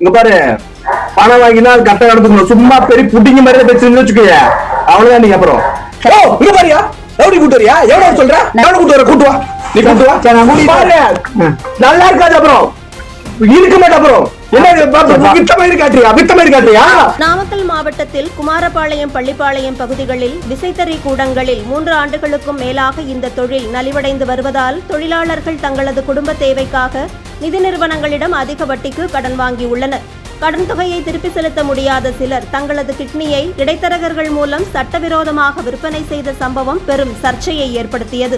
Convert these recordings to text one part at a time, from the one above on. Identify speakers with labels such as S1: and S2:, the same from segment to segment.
S1: இங்க பாரு, பணம் வாங்கினா கட்ட நடந்துக்கணும். சும்மா பெரிய புட்டிங்க மாதிரி பேசுன்னு வச்சுக்கோங்க, அவ்வளவுதான். நீங்க அப்புறம் இங்க பாரியா, எப்படி கூட்டு வரியா? எவ்வளவு சொல்ற? எவ்வளவு கூட்டு வர? கூட்டு வா, நீ கூட்டு வா. பாரு, நல்லா இருக்காது. அப்புறம் இருக்க மாட்டே. அப்புறம்
S2: நாமக்கல் மாவட்டத்தில் குமாரபாளையம், பள்ளிப்பாளையம் பகுதிகளில் விசைத்தறி கூடங்களில் 3 ஆண்டுகளுக்கும் மேலாக இந்த தொழில் நலிவடைந்து வருவதால் தொழிலாளர்கள் தங்களது குடும்ப தேவைக்காக நிதி நிறுவனங்களிடம் அதிக வட்டிக்கு கடன் வாங்கியுள்ளனர். கடன் தொகையை திருப்பி செலுத்த முடியாத சிலர் தங்களது கிட்னியை இடைத்தரகர்கள் மூலம் சட்டவிரோதமாக விற்பனை செய்த சம்பவம் பெரும் சர்ச்சையை ஏற்படுத்தியது.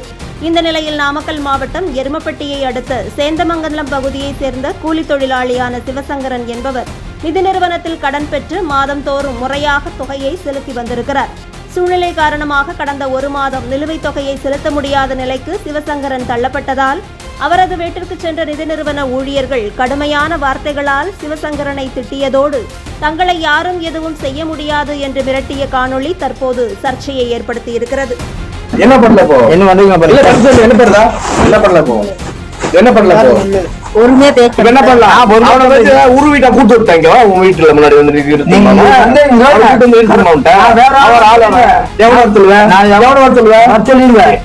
S2: இந்த நிலையில் நாமக்கல் மாவட்டம் எருமப்பட்டியை அடுத்த சேந்தமங்கலம் பகுதியைச் சேர்ந்த கூலி தொழிலாளியான சிவசங்கரன் என்பவர் நிதி நிறுவனத்தில் கடன் பெற்று மாதந்தோறும் முறையாக தொகையை செலுத்தி வந்திருக்கிறார். சூழ்நிலை காரணமாக கடந்த 1 மாதம் நிலுவைத் தொகையை செலுத்த முடியாத நிலைக்கு சிவசங்கரன் தள்ளப்பட்டதால் அவரது வீட்டிற்கு சென்ற நிதி நிறுவன ஊழியர்கள் கடுமையான வார்த்தைகளால் சிவசங்கரனை திட்டியதோடு தங்களை யாரும் எதுவும் செய்ய முடியாது என்று மிரட்டிய காணொளி தற்போது சர்ச்சையை ஏற்படுத்தி இருக்கிறது.
S1: என்ன பண்ணல போ, என்ன பண்ணல போ, என்ன பண்ணல போ,
S3: ஒருமே பேச்சு
S1: என்ன பண்ணலாம்? உரு வீட்டை கூட்டு விட்டாங்க. உங்க வீட்டுல முன்னாடி வந்து எவ்வளவு சொல்லுவேன், நான் எவ்வளவு சொல்லுவேன் சொல்லிடுவேன்.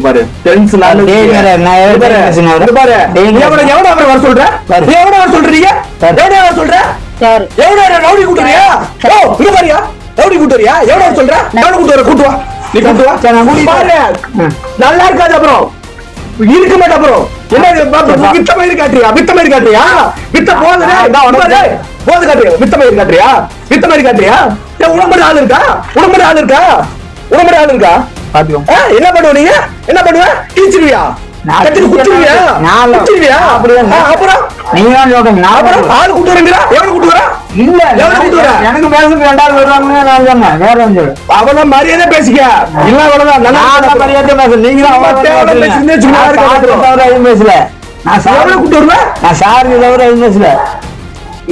S1: பாரு, நல்லா இருக்காது. அப்புறம் இருக்க மாட்டே. அப்புறம் என்ன வித்த மயிறு காட்டுறியா? வித்த மயிறு காட்டுறியா? வித்த போது போது காட்டுறியா? வித்த மயிறு காட்டுறியா? வித்த மயிறு காட்டுறியா? உடம்படி ஆள் இருக்கா? உடம்படி ஆள் இருக்கா? உடம்படி ஆள் இருக்கா? என்ன பண்ணுவ நீங்க? என்ன பண்ணுவ? டீச்சிருவியா? மரியாதை பேசிக்க.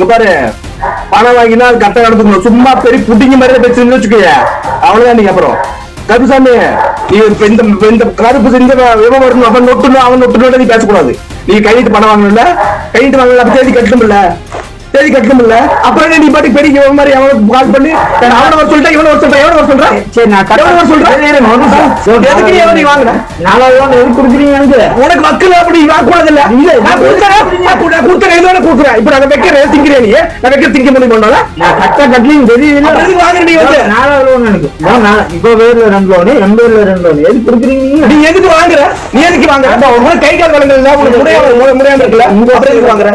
S1: பாரு, பணம் வாங்கினா கட்ட நடந்துக்கணும். சும்மா பெரிய புட்டிங்க மாதிரி பேசுன்னு வச்சுக்கோங்க, அவ்வளவுதான். நீங்க அப்புறம் கருப்புசாமி, நீ இந்த கருப்பு செஞ்ச விவரம் அவன் நொட்டுணும், அவன் நொட்டு நீ பேசக்கூடாது. நீ கையிட்டு பணம் வாங்கல, கையிட்டு வாங்கல, அப்ப தேதி கட்டணும் இல்ல. அப்புறம் நீ பாட்டி பெரிய மாதிரி அவனுக்கு கால் பண்ணி அவனை வர சொல்லிட்டா, இவனை வர சொல்றேன், எவ்வளவு வர சொல்றேன்? சரி, நான் கடவுள் வர சொல்றேன். எதுக்கு நீ அவனை வாங்குற? உனக்கு மக்கள் அப்படி வாங்கக்கூடாது இல்ல. நான் கொடுத்தேன், இதோட கொடுக்குறேன். இப்ப நான் வைக்கிறேன், திங்கிறேன். நீ நான் வைக்கிற திங்க முடியும் பண்ணல. நான் கட்ட கட்டலையும் தெரியல. வாங்குற நீ வந்து 4 லோன் எனக்கு இப்போ வேர்ல 2 லோனு, 80 லோன். எதுக்கு கொடுக்குறீங்க? நீ எதுக்கு வாங்குற? நீ எதுக்கு வாங்குற? கை கால் வளங்கல, உனக்கு முறையான இருக்குல்ல, அப்புறம் எதுக்கு வாங்குற?